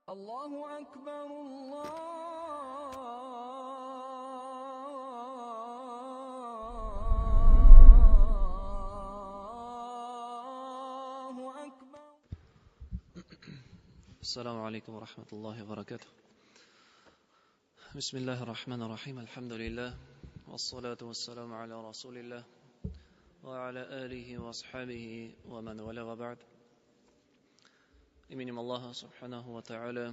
الله أكبر الله أكبر. السلام عليكم ورحمة الله وبركاته. بسم الله الرحمن الرحيم. الحمد لله والصلاة والسلام على رسول الله وعلى آله وأصحابه ومن والاه وبعد. Именем Аллаха Субханаху ва Тааля,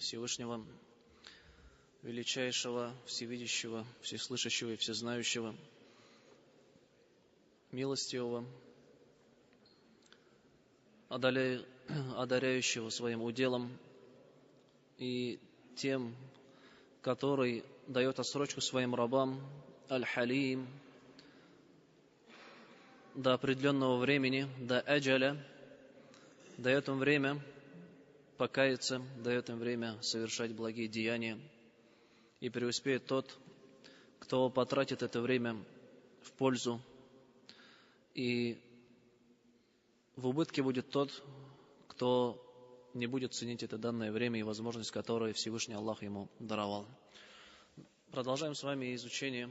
Всевышнего, Величайшего, Всевидящего, Всеслышащего и Всезнающего, Милостивого, одаряющего своим уделом и тем, который дает отсрочку своим рабам, Аль-Халим, до определенного времени, до аджаля, дает им время покаяться, дает им время совершать благие деяния. И преуспеет тот, кто потратит это время в пользу. И в убытке будет тот, кто не будет ценить это данное время и возможность, которую Всевышний Аллах ему даровал. Продолжаем с вами изучение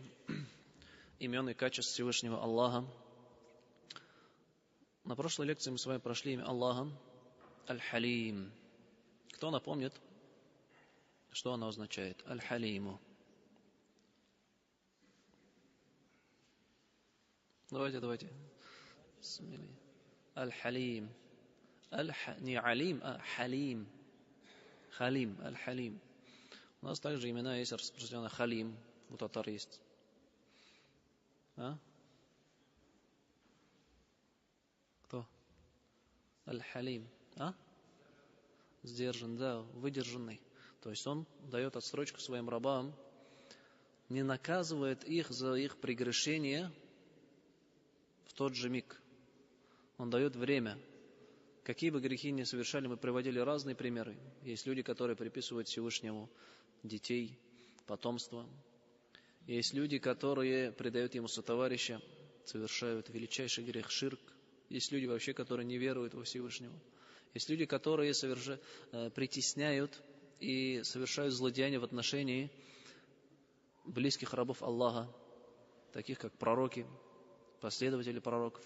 имен и качеств Всевышнего Аллаха. На прошлой лекции мы с вами прошли имя Аллаха Аль-Халим. Кто напомнит, что оно означает? Аль-Халиму. Давайте. Аль-Халим. Не Алим, а Халим. Халим, Аль-Халим. У нас также имена есть распространенные. Халим. У татар есть. Кто? Аль-Халим. Сдержан, да, выдержанный. То есть он дает отсрочку своим рабам, не наказывает их за их прегрешение в тот же миг. Он дает время. Какие бы грехи ни совершали, мы приводили разные примеры. Есть люди, которые приписывают Всевышнему детей, потомство. Есть люди, которые предают ему сотоварища, совершают величайший грех ширк. Есть люди вообще, которые не веруют во Всевышнего. Есть люди, которые притесняют и совершают злодеяния в отношении близких рабов Аллаха, таких как пророки, последователи пророков.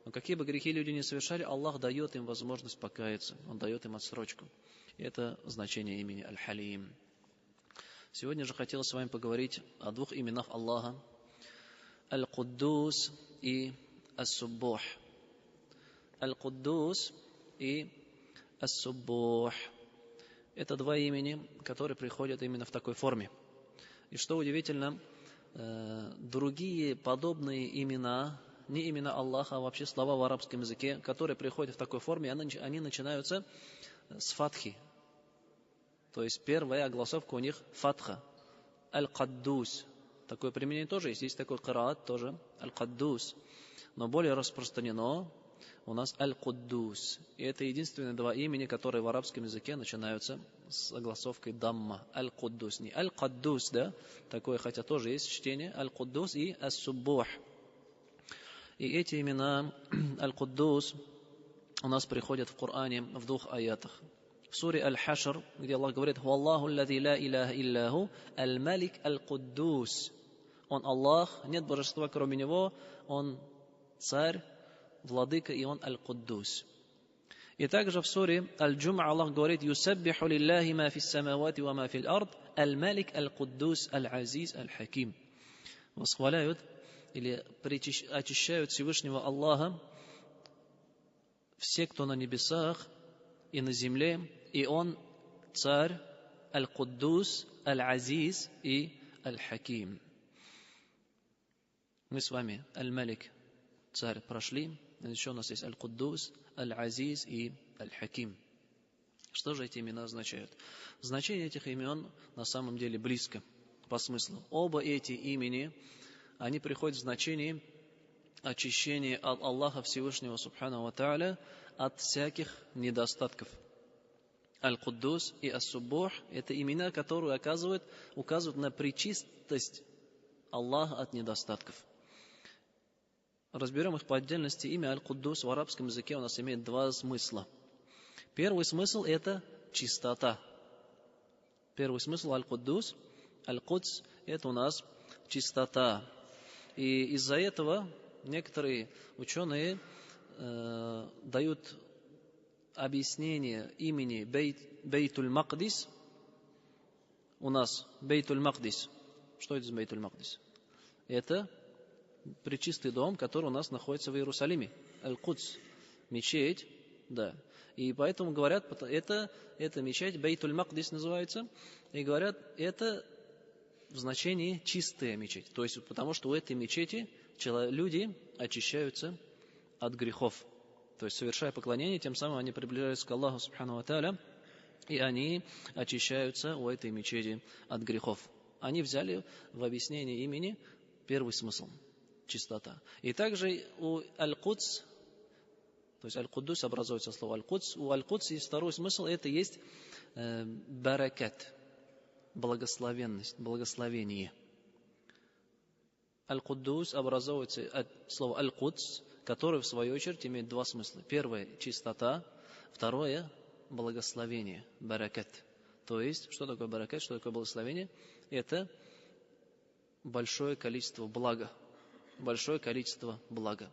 Но какие бы грехи люди ни совершали, Аллах дает им возможность покаяться. Он дает им отсрочку. И это значение имени Аль-Халим. Сегодня же хотел с вами поговорить о двух именах Аллаха. Аль-Куддус и Ас-Суббух. Аль-Куддус и Ас-Суббух. Это два имени, которые приходят именно в такой форме. И что удивительно, другие подобные имена, не имена Аллаха, а вообще слова в арабском языке, которые приходят в такой форме, они начинаются с фатхи. То есть первая огласовка у них фатха. Аль-Каддус. Такое применение тоже есть. Есть такой кираат тоже. Аль-Каддус. Но более распространено у нас Аль-Куддус. И это единственные два имени, которые в арабском языке начинаются с огласовкой дамма. Аль-Куддус. Не Аль-Каддус, да? Такое, хотя тоже есть чтение. Аль-Куддус и Ас-Суббух. И эти имена Аль-Куддус у нас приходят в Коране в двух аятах. В суре Аль-Хашр, где Аллах говорит: «Валлаху аллази ла илляха илляху, аль-Малик аль-Куддус». Он Аллах, нет божества кроме Него, Он царь, владыка, и Он Аль-Куддус. И также в суре Аль-Джум'а Аллах говорит: «Юсаббиху лиллахи ма фис самавати ва ма фил ард, аль-Малик аль-Куддус аль-Азиз аль-Хаким». Восхваляют или очищают Всевышнего Аллаха все, кто на небесах и на земле, и Он царь, Аль-Куддус, Аль-Азиз и Аль-Хаким. Мы с вами Аль-Малик, царь, прошли. Еще у нас есть Аль-Куддус, Аль-Азиз и Аль-Хаким. Что же эти имена означают? Значение этих имен на самом деле близко по смыслу. Оба эти имени, они приходят в значении очищения от Аллаха Всевышнего Субхану ва Тааля от всяких недостатков. Аль-Куддус и Ас-Суббух – это имена, которые указывают на пречистость Аллаха от недостатков. Разберем их по отдельности. Имя Аль-Куддус в арабском языке у нас имеет два смысла. Первый смысл – это чистота. Первый смысл аль-Куддус. Аль-Кудс – это у нас чистота. И из-за этого некоторые ученые дают объяснение имени Бейтуль-Макдис. У нас Бейтуль-Макдис. Что это за Бейтуль-Макдис? Это пречистый дом, который у нас находится в Иерусалиме. Аль-Кудс. Мечеть, да. И поэтому говорят, это мечеть, Бейтуль-Макдис называется, и говорят, это в значении чистая мечеть. То есть, потому что у этой мечети люди очищаются от грехов. То есть, совершая поклонение, тем самым они приближаются к Аллаху Субхану ва Тааля, и они очищаются у этой мечети от грехов. Они взяли в объяснении имени первый смысл – чистота. И также у Аль-Кудс, то есть Аль-Куддус образуется слово Аль-Кудс. У Аль-Кудс есть второй смысл, это есть баракат, благословенность, благословение. Аль-Куддус образуется от слова Аль-Кудс, которое в свою очередь имеет два смысла. Первое – чистота, второе – благословение, баракат. То есть, что такое баракат, что такое благословение? Это большое количество блага, большое количество блага.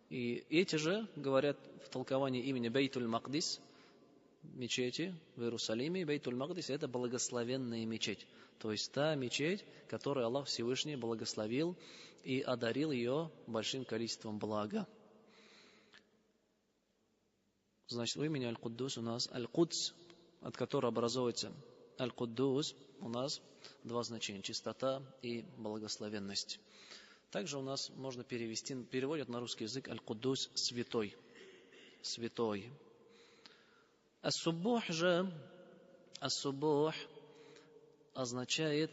И эти же говорят в толковании имени Бейтуль-Макдис, мечети в Иерусалиме. Бейтуль-Макдис – это благословенная мечеть. То есть та мечеть, которую Аллах Всевышний благословил и одарил ее большим количеством блага. Значит, у имени Аль-Куддус у нас Аль-Кудс, от которого образуется Аль-Куддус, у нас два значения – чистота и благословенность. Также у нас можно переводят на русский язык Аль-Куддус – святой. Святой. Ас-Суббух же, Ас-Суббух означает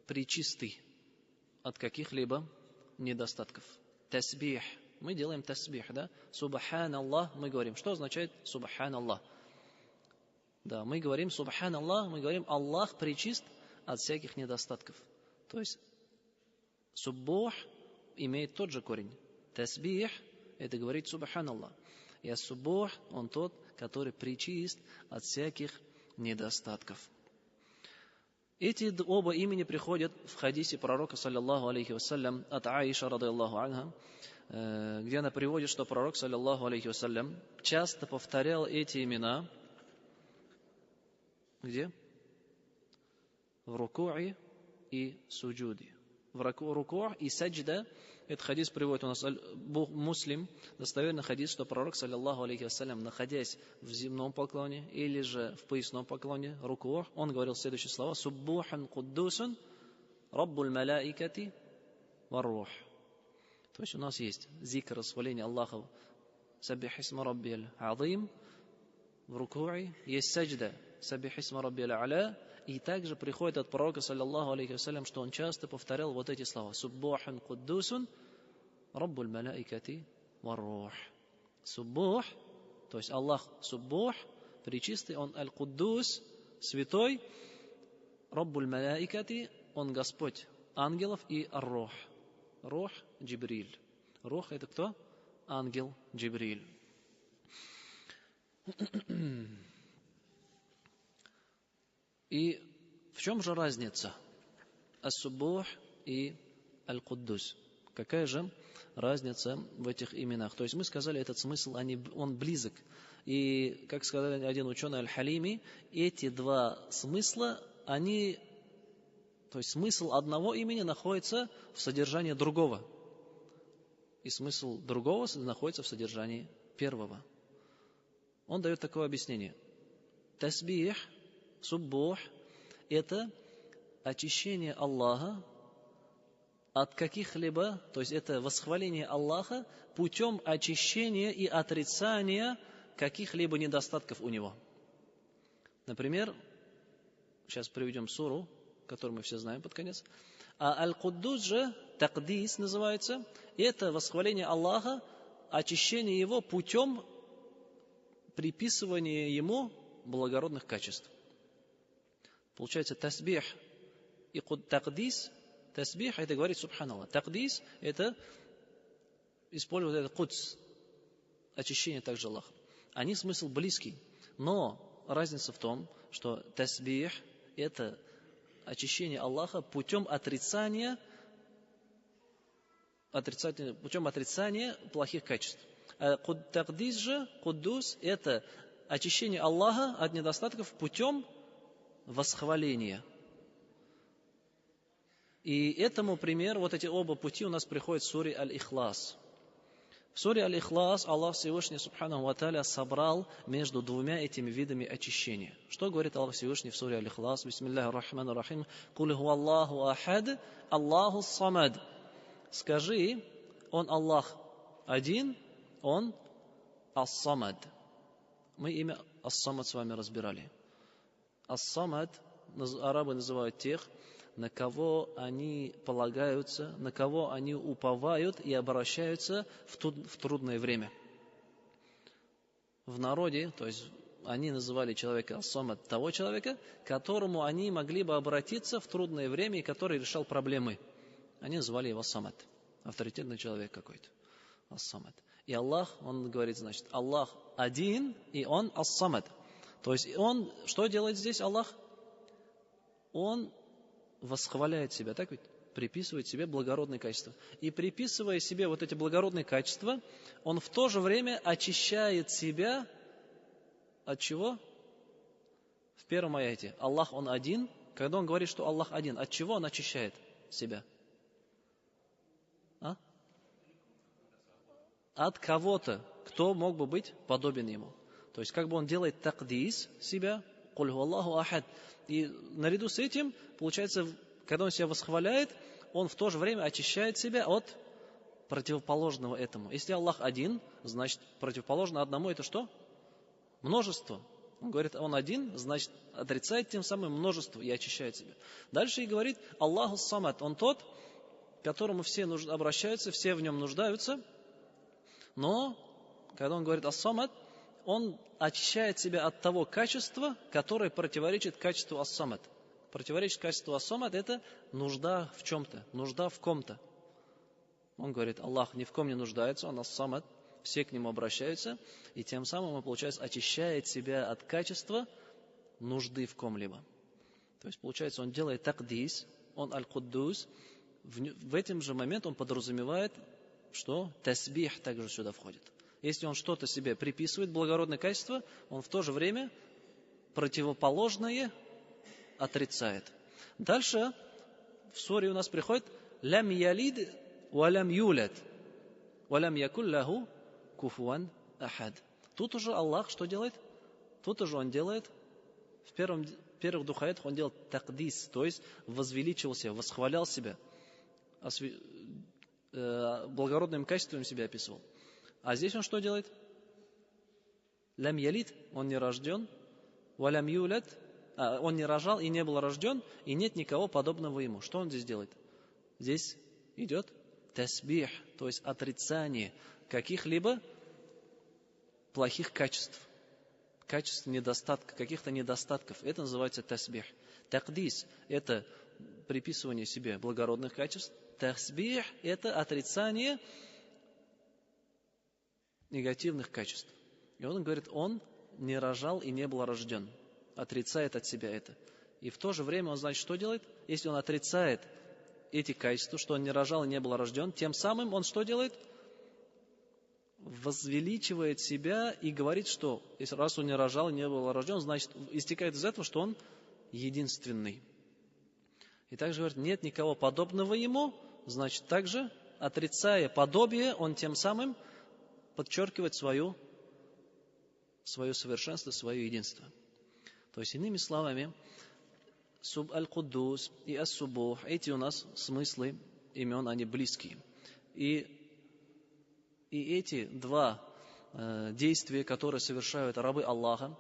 пречистый от каких-либо недостатков. Тасбих. Мы делаем тасбих, да? Субханаллах мы говорим. Что означает Субханаллах? Да, мы говорим Субханаллах, мы говорим Аллах пречист от всяких недостатков. То есть Суббух имеет тот же корень. Тасбих – это говорить Субханаллах. И Ас-Суббух – он тот, который пречист от всяких недостатков. Эти оба имени приходят в хадисе пророка, саллиллаху алейхи вассалям, от Аиша, радийаллаху анха, где она приводит, что пророк, саллиллаху алейхи вассалям, часто повторял эти имена. Где? В руку'и и суджуде. В руку'и и саджда. Этот хадис приводит у нас Муслим, достоверный хадис, что пророк, саллиллаху алейхи вассалям, находясь в земном поклоне или же в поясном поклоне, руку'х, он говорил следующие слова: «Суббухан куддусун, раббуль малаикати варрух». То есть у нас есть зикр, восхваление Аллаха, саббих исма раббияль азим, в руку'и есть саджда, саббих исма раббияль а'ля. И также приходит от пророка, саллиллаху алейхи вассалям, что он часто повторял вот эти слова: «Суббухан куддусун, раббуль малаикати варрух». Суббух, то есть Аллах Суббух, пречистый, он Аль-Куддус, святой, раббуль малаикати, он Господь ангелов, и ар-рух. Рух – Джибриль. Рух – это кто? Ангел Джибриль. И в чем же разница Ас-Суббух и Аль-Куддус? Какая же разница в этих именах? То есть мы сказали, этот смысл, он близок. И, как сказал один ученый Аль-Халими, эти два смысла, то есть смысл одного имени находится в содержании другого. И смысл другого находится в содержании первого. Он дает такое объяснение. Тасбих, Суббух – это очищение Аллаха от каких-либо, то есть это восхваление Аллаха путем очищения и отрицания каких-либо недостатков у него. Например, сейчас приведем суру, которую мы все знаем под конец. А Аль-Куддус же, Такдис называется, это восхваление Аллаха, очищение его путем приписывания ему благородных качеств. Получается, тасбих и такдис. Тасбих – это говорить Субханаллах. Такдис – это использовать это кудс, очищение также Аллаха. Они смысл близкий. Но разница в том, что тасбих – это очищение Аллаха путем отрицания плохих качеств. Такдис же, куддус – это очищение Аллаха от недостатков путем восхваления. И этому пример, вот эти оба пути у нас приходят в суре Аль-Ихлас. В суре Аль-Ихлас Аллах Всевышний Субханаху ва Тааля собрал между двумя этими видами очищения. Что говорит Аллах Всевышний в суре Аль-Ихлас? Бисмиллахи рахмани рахим. Куль хуа Аллаху ахад, Аллаху самад. Скажи, Он Аллах один, Он ас-самад. Мы имя ас-самад с вами разбирали. Ас-самад арабы называют тех, на кого они полагаются, на кого они уповают и обращаются в трудное время. В народе, то есть они называли человека ас-самад, того человека, к которому они могли бы обратиться в трудное время и который решал проблемы. Они называли его самад, авторитетный человек какой-то, ас-самад. И Аллах, Он говорит, значит, Аллах один, и Он ас-самад. То есть Он, что делает здесь Аллах? Он восхваляет себя, так ведь? Приписывает себе благородные качества. И приписывая себе вот эти благородные качества, Он в то же время очищает себя от чего? В первом аяте. Аллах, Он один. Когда Он говорит, что Аллах один, от чего Он очищает себя? От кого-то, кто мог бы быть подобен Ему. То есть, как бы Он делает такдис себя, куль ху Аллаху ахад. И наряду с этим, получается, когда Он себя восхваляет, Он в то же время очищает себя от противоположного этому. Если Аллах один, значит, противоположно одному это что? Множество. Он говорит, Он один, значит, отрицает тем самым множество и очищает себя. Дальше и говорит, Аллаху самад. Он тот, к которому все обращаются, все в Нем нуждаются. Но, когда Он говорит ас-самад, Он очищает себя от того качества, которое противоречит качеству ас-самад. Противоречит качеству ас-самад – это нужда в чем-то, нужда в ком-то. Он говорит, Аллах ни в ком не нуждается, Он ас-самад, все к Нему обращаются, и тем самым Он, получается, очищает себя от качества нужды в ком-либо. То есть, получается, Он делает такдис, Он аль-куддус, в этом же момент Он подразумевает, что тасбих также сюда входит. Если он что-то себе приписывает, благородное качество, он в то же время противоположное отрицает. Дальше в суре у нас приходит «Лям ялид ва лям юлад, ва лям якун лаху куфуан ахад». Тут уже Аллах что делает? Тут уже Он делает, в первых двух аятах Он делает такдис, то есть возвеличивался, восхвалял себя, благородным качеством себя описывал. А здесь Он что делает? Лям ялид, Он не рожден, ва лям юлад, Он не рожал и не был рожден, и нет никого подобного Ему. Что Он здесь делает? Здесь идет тасбих, то есть отрицание каких-либо плохих качеств, каких-то недостатков. Это называется тасбих. Такдис – это приписывание себе благородных качеств. Тасбих – это отрицание негативных качеств. И Он говорит, Он не рожал и не был рожден. Отрицает от себя это. И в то же время Он, значит, что делает? Если Он отрицает эти качества, что Он не рожал и не был рожден, тем самым Он что делает? Возвеличивает себя и говорит, что раз Он не рожал и не был рожден, значит, истекает из этого, что Он единственный. И также говорит, нет никого подобного Ему, значит, также, отрицая подобие, Он тем самым подчеркивает свое совершенство, свое единство. То есть, иными словами, Суб аль-Куддус и ас-Субух, эти у нас смыслы имен, они близкие. И эти два действия, которые совершают рабы Аллаха,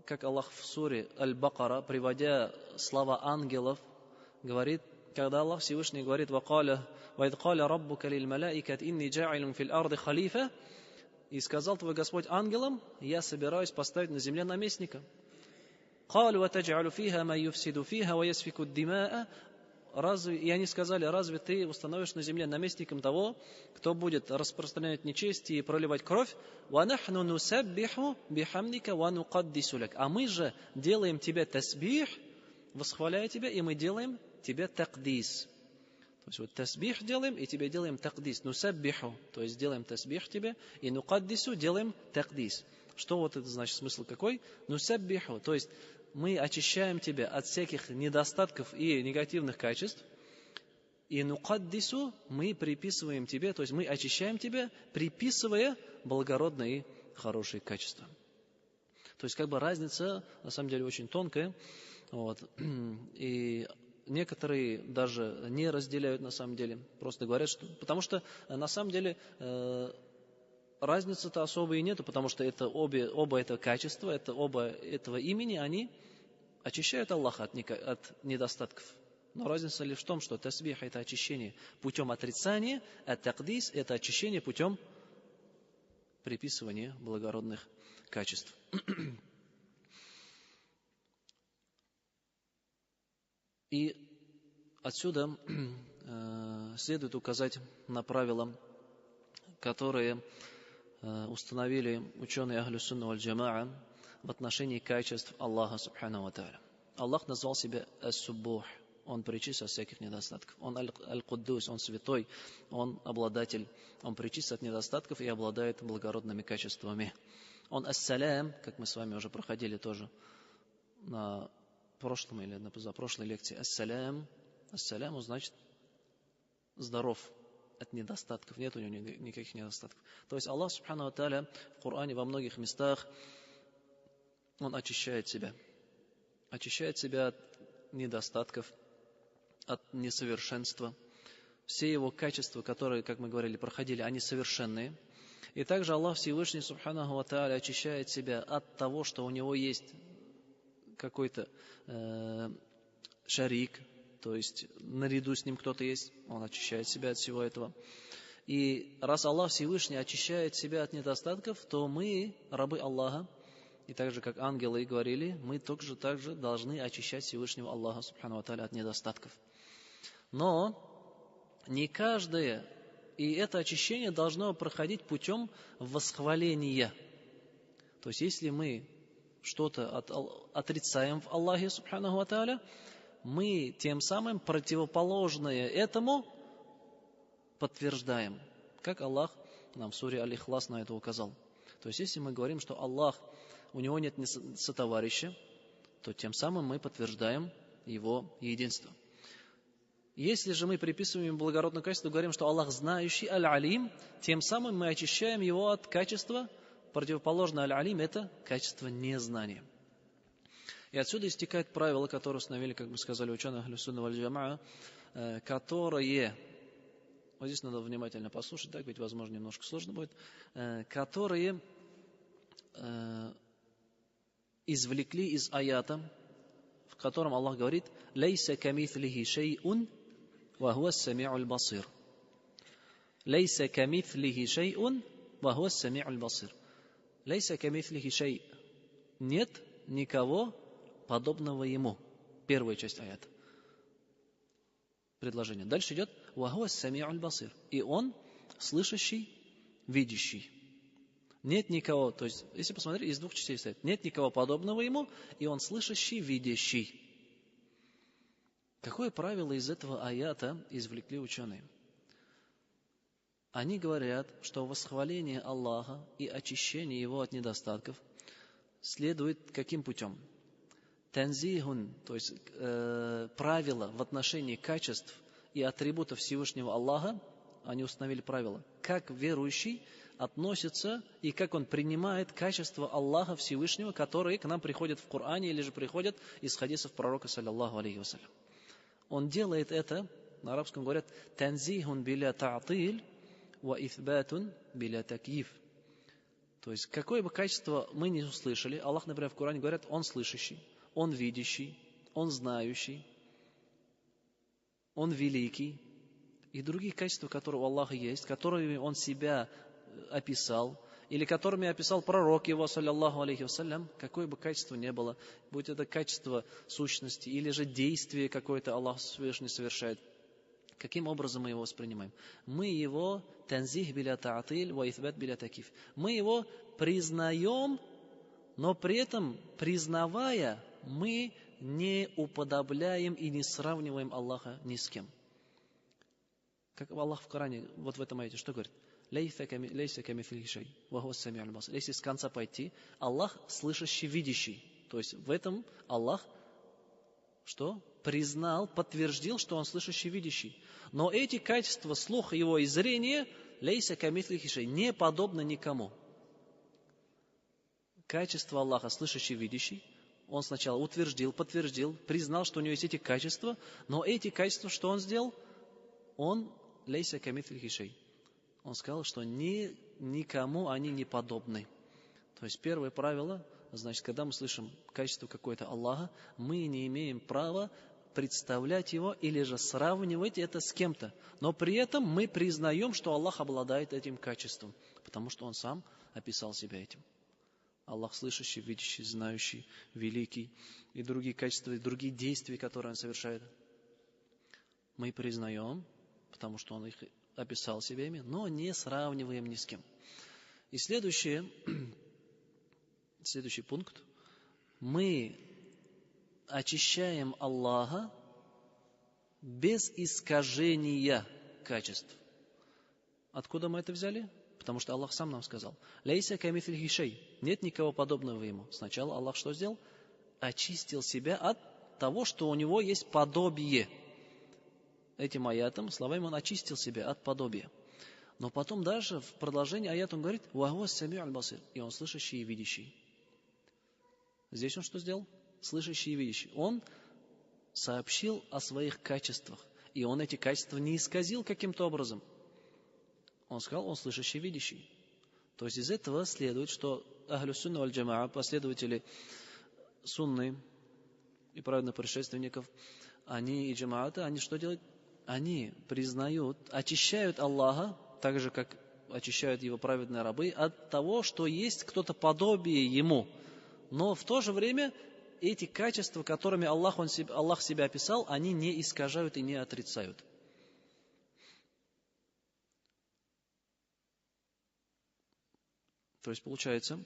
как Аллах в суре Аль-Бакара, приводя слова ангелов, говорит, когда Аллах Всевышний говорит, وَإِذْ قَالَ رَبُّكَ لِلْمَلَائِكَةِ إِنِّي جَاعِلٌ فِي الْأَرْضِ خَلِيفَةً, и сказал твой Господь ангелам, я собираюсь поставить на земле наместника. قَالُوا وَتَجْعَلُ فِيهَا مَن يُفْسِدُ فِيهَا وَيَسْفِكُ الدِّمَاءَ. и они сказали, разве ты установишь на земле наместником того, кто будет распространять нечестие и проливать кровь? وَنَحْنُ نُسَبِّحُ بِحَمْدِكَ وَنُقَدِّسُ لَكَ. А мы же делаем тебе тасбих, восхваляя тебя, и мы делаем тебе такдис. То есть вот тасбих делаем, и тебе делаем такдис. Нусаббиху, то есть делаем тасбих тебе, и нукаддису делаем такдис. Что вот это значит, смысл какой? Нусаббиху, то есть мы очищаем тебя от всяких недостатков и негативных качеств, и нукаддису мы приписываем тебе, то есть мы очищаем тебя, приписывая благородные и хорошие качества. То есть как бы разница на самом деле очень тонкая. Вот. И некоторые даже не разделяют на самом деле, просто говорят, что... Потому что на самом деле разницы-то особой и нету, потому что это оба это качества, это оба этого имени, они очищают Аллаха от недостатков. Но разница лишь в том, что тасбих — это очищение путем отрицания, а такдис — это очищение путем приписывания благородных качеств. И отсюда следует указать на правила, которые установили ученые Ахлю Сунна валь Джамаа в отношении качеств Аллаха Субхану ва Тааля. Аллах назвал себя Ас-Суббух, Он пречист от всяких недостатков. Он Аль-Куддус, Он святой, Он обладатель, Он пречист от недостатков и обладает благородными качествами. Он Ас-Салям, как мы с вами уже проходили тоже на прошлом или на позапрошлой лекции. Ас-Салям, Ас-Саляму значит здоров от недостатков, нет у него никаких недостатков. То есть Аллах Субхану ва Тааля в Коране во многих местах Он очищает себя от недостатков, от несовершенства. Все его качества, которые, как мы говорили, проходили, они совершенные. И также Аллах Всевышний Субханаху ва Тааля очищает себя от того, что у него есть какой-то шарик, то есть наряду с ним кто-то есть, он очищает себя от всего этого. И раз Аллах Всевышний очищает себя от недостатков, то мы, рабы Аллаха, и так же, как ангелы говорили, мы также должны очищать Всевышнего Аллаха Субхану ва Тааля от недостатков. Но не каждое, и это очищение должно проходить путем восхваления. То есть, если мы что-то отрицаем в Аллахе Субхану ва Тааля, мы тем самым противоположное этому подтверждаем, как Аллах нам в суре Аль-Ихлас на это указал. То есть, если мы говорим, что Аллах, у него нет сотоварища, то тем самым мы подтверждаем его единство. Если же мы приписываем ему благородное качество, говорим, что Аллах знающий, Аль-Алим, тем самым мы очищаем его от качества, противоположное Аль-Алим, это качество незнания. И отсюда истекает правило, которое установили, как мы сказали, ученые Ахлю Сунна валь Джамаа, которые, вот здесь надо внимательно послушать, так ведь, возможно, немножко сложно будет, которые извлекли из аята, в котором Аллах говорит: «Лейса камитhlихи шей'ун, ва хуа ас-сами'уль басир». «Лейса камитhlихи шей'ун, ва хуа ас-сами'уль басир». «Лейса камитhlихи шей». Нет никого подобного ему. Первая часть аята. Предложение. Дальше идет: «Ва хуа ас-сами'уль басир». И он слышащий, видящий. Нет никого, то есть, если посмотреть, из двух частей стоит. Нет никого подобного ему, и он слышащий, видящий. Какое правило из этого аята извлекли ученые? Они говорят, что восхваление Аллаха и очищение его от недостатков следует каким путем? Танзихун, то есть правила в отношении качеств и атрибутов Всевышнего Аллаха, они установили правила, как верующий относится и как он принимает качества Аллаха Всевышнего, которые к нам приходят в Коране или же приходят из хадисов пророка, саллаллаху алейхи вассалям. Он делает это, на арабском говорят, танзихун биля та'тиль ва ифбатун биля такиф. То есть, какое бы качество мы не услышали, Аллах, например, в Коране говорят, Он слышащий, Он видящий, Он знающий, Он великий, и другие качества, которые у Аллаха есть, которыми Он себя описал, или которыми описал пророк его, саллаллаху алейхи вассалям, какое бы качество ни было, будь это качество сущности или же действие какое-то Аллах Всевышний совершает, каким образом мы его воспринимаем? Мы его танзих биля та'атиль ва ифбат биля такиф. Мы его признаем, но при этом, признавая, мы не уподобляем и не сравниваем Аллаха ни с кем. Как Аллах в Коране, вот в этом аяте, что говорит? Лейса камифлихи шей, ва хуа ас-сами'уль басир. Если с конца пойти, Аллах слышащий, видящий. То есть в этом Аллах что? Признал, подтвердил, что он слышащий, видящий. Но эти качества слуха его и зрения лейса камифлихи шей, не подобны никому. Качество Аллаха, слышащий, видящий, он сначала утвердил, подтвердил, признал, что у него есть эти качества, но эти качества, что он сделал? Он лейса камифлихи шей. Он сказал, что никому они не подобны. То есть первое правило, значит, когда мы слышим качество какое-то Аллаха, мы не имеем права представлять его или же сравнивать это с кем-то. Но при этом мы признаем, что Аллах обладает этим качеством, потому что Он сам описал себя этим. Аллах слышащий, видящий, знающий, великий и другие качества, и другие действия, которые Он совершает. Мы признаем, потому что Он их описал себя ими, но не сравниваем ни с кем. И следующий пункт. Мы очищаем Аллаха без искажения качеств. Откуда мы это взяли? Потому что Аллах сам нам сказал: «Лейса камифлихи шей». Нет никого подобного Ему. Сначала Аллах что сделал? Очистил себя от того, что у Него есть подобие. Этим аятом, словами, Он очистил себя от подобия. Но потом дальше, в продолжении аята Он говорит: «Ва хуа ас-сами'уль басир». И Он слышащий и видящий. Здесь Он что сделал? Слышащий и видящий. Он сообщил о своих качествах. И Он эти качества не исказил каким-то образом. Он сказал: Он слышащий и видящий. То есть из этого следует, что ахлю сунна валь джамаа, последователи сунны и праведных предшественников, они и джамаата, они что делают? Они признают, очищают Аллаха, так же, как очищают Его праведные рабы, от того, что есть кто-то подобие Ему. Но в то же время эти качества, которыми Аллах себя описал, они не искажают и не отрицают. То есть получается,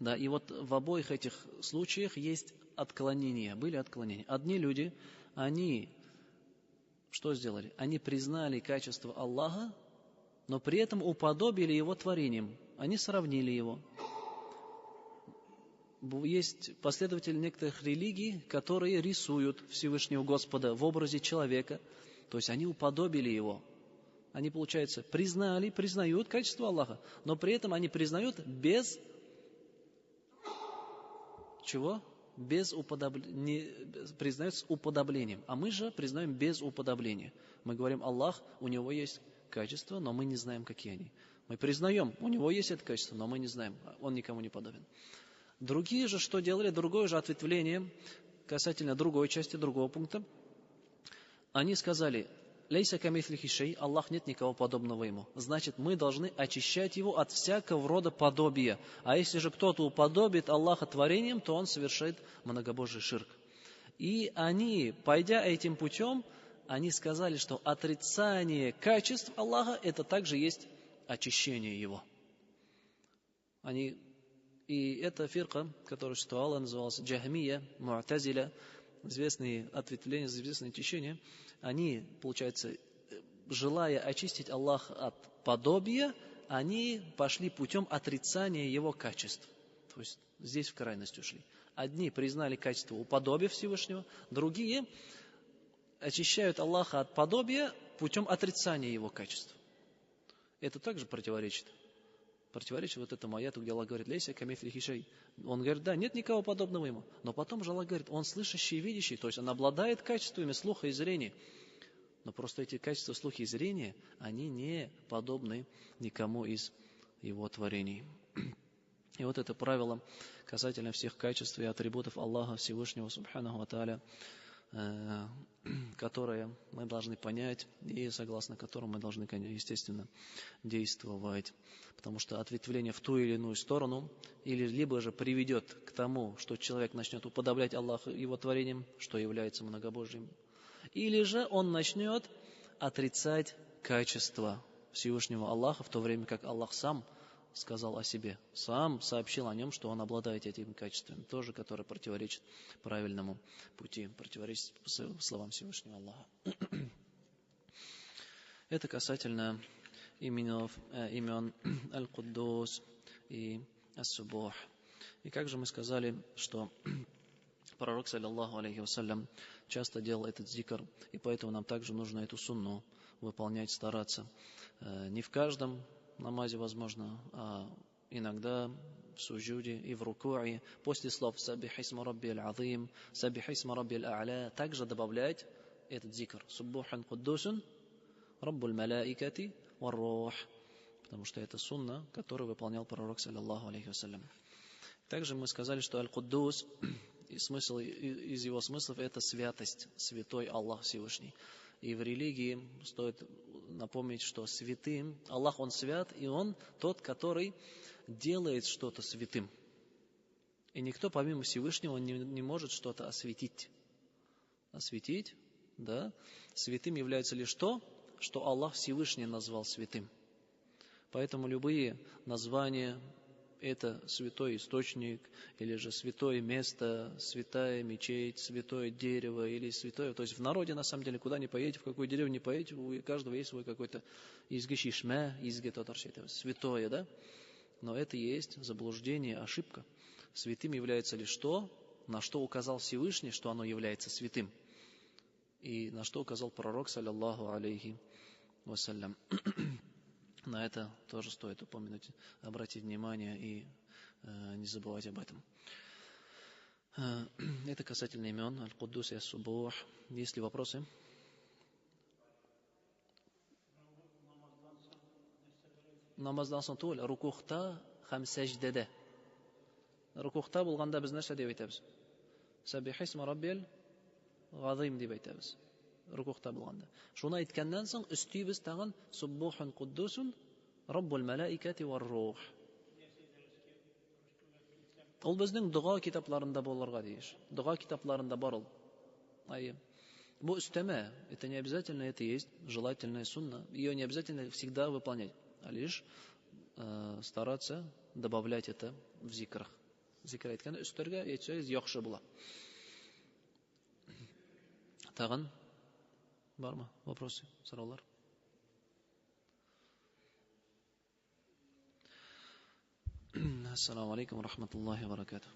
да, и вот в обоих этих случаях есть отклонения, были отклонения. Одни люди, они что сделали? Они признали качество Аллаха, но при этом уподобили Его творением. Они сравнили Его. Есть последователи некоторых религий, которые рисуют Всевышнего Господа в образе человека. То есть они уподобили Его. Они, получается, признают качество Аллаха, но при этом они признают без чего? Признают с уподоблением. А мы же признаем без уподобления. Мы говорим: Аллах, у Него есть качества, но мы не знаем, какие они. Мы признаем, у Него есть это качество, но мы не знаем, Он никому не подобен. Другие же что делали? Другое же ответвление касательно другой части, другого пункта. Они сказали: «Лейса камифлихи шей», Аллах нет никого подобного Ему. Значит, мы должны очищать Его от всякого рода подобия. А если же кто-то уподобит Аллаха творением, то он совершает многобожий ширк. И они, пойдя этим путем, они сказали, что отрицание качеств Аллаха, это также есть очищение Его. И эта фирка, которая существовала, называлась Джахмия, Му'тазиля, известные ответвления, известные течения, они, получается, желая очистить Аллаха от подобия, они пошли путем отрицания Его качеств. То есть здесь в крайность ушли. Одни признали качество уподобия Всевышнего, другие очищают Аллаха от подобия путем отрицания Его качеств. Это также противоречит вот этому аяту, где Аллах говорит: «Лейса камифлихи шей». Он говорит: да, нет никого подобного Ему. Но потом же Аллах говорит: Он слышащий и видящий, то есть Он обладает качествами слуха и зрения. Но просто эти качества слуха и зрения, они не подобны никому из Его творений. И вот это правило касательно всех качеств и атрибутов Аллаха Всевышнего Субханаху ва Тааля которое мы должны понять и согласно которому мы должны, естественно, действовать. Потому что ответвление в ту или иную сторону или либо же приведет к тому, что человек начнет уподоблять Аллаха его творением, что является многобожием, или же он начнет отрицать качество Всевышнего Аллаха, в то время как Аллах сам сказал о себе, сам сообщил о нем, что он обладает этими качествами, тоже, которые противоречат правильному пути, противоречат словам Всевышнего Аллаха. Это касательно имен Аль-Куддус и Ас-Субух. И как же мы сказали, что пророк, саллаллаху алейхи вассалям, часто делал этот зикр, и поэтому нам также нужно эту сунну выполнять, стараться. Не в каждом намазе возможно, а иногда в суджуде и в рукуе, после слов «Саббих исма рабби аль-азим», «Саббих исма рабби аль-а'ля», также добавлять этот зикр «Суббухан куддусун раббуль малаикати вар-рух», потому что это сунна, которую выполнял пророк, саллаллаху алейхи вассалям. Также мы сказали, что Аль-Куддус, из его смыслов, это святость, святой Аллах Всевышний. И в религии стоит напомнить, что святым, Аллах, Он свят, и Он тот, который делает что-то святым. И никто помимо Всевышнего не может что-то осветить. Осветить, да? Святым является лишь то, что Аллах Всевышний назвал святым. Поэтому любые названия, это святой источник, или же святое место, святая мечеть, святое дерево, или святое... То есть в народе, на самом деле, куда ни поедете, в какую деревню ни поедете, у каждого есть свой какой-то изгишишме, святое, да? Но это и есть заблуждение, ошибка. Святым является лишь то, на что указал Всевышний, что оно является святым. И на что указал пророк, саллаллаху алейхи вассалям. На это тоже стоит упомянуть, обратить внимание и не забывать об этом. Это касательно имен Аль-Куддус и Ас-Субух. Есть ли вопросы? Намаздан соң түгел, рукухта һәм сәҗдәдә. Рукухта булганда без нәрсә дип әйтәбез? Саббих исма раббил газим дип әйтәбез. Рукухта булганда. Шуны әйткәннән соң өстибез тагын Суббухун Куддусун Раббул малаикати вар-рух. Ул безнең дуга китапларында булырга тиеш. Дуга китапларында бар ул. Бу өстәмә, это не обязательно, это есть желательная сунна. Ее не обязательно всегда выполнять, а лишь стараться добавлять это в зикрах. Зикр әйткәндә өстәргә әйтсәгез яхшы була. Тагын бармы вопросы, сораулар? Ассаламу алейкум ва рахматуллахи ва баракатух.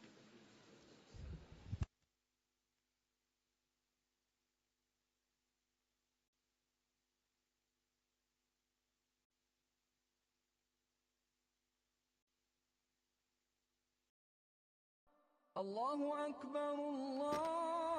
الله أكبر الله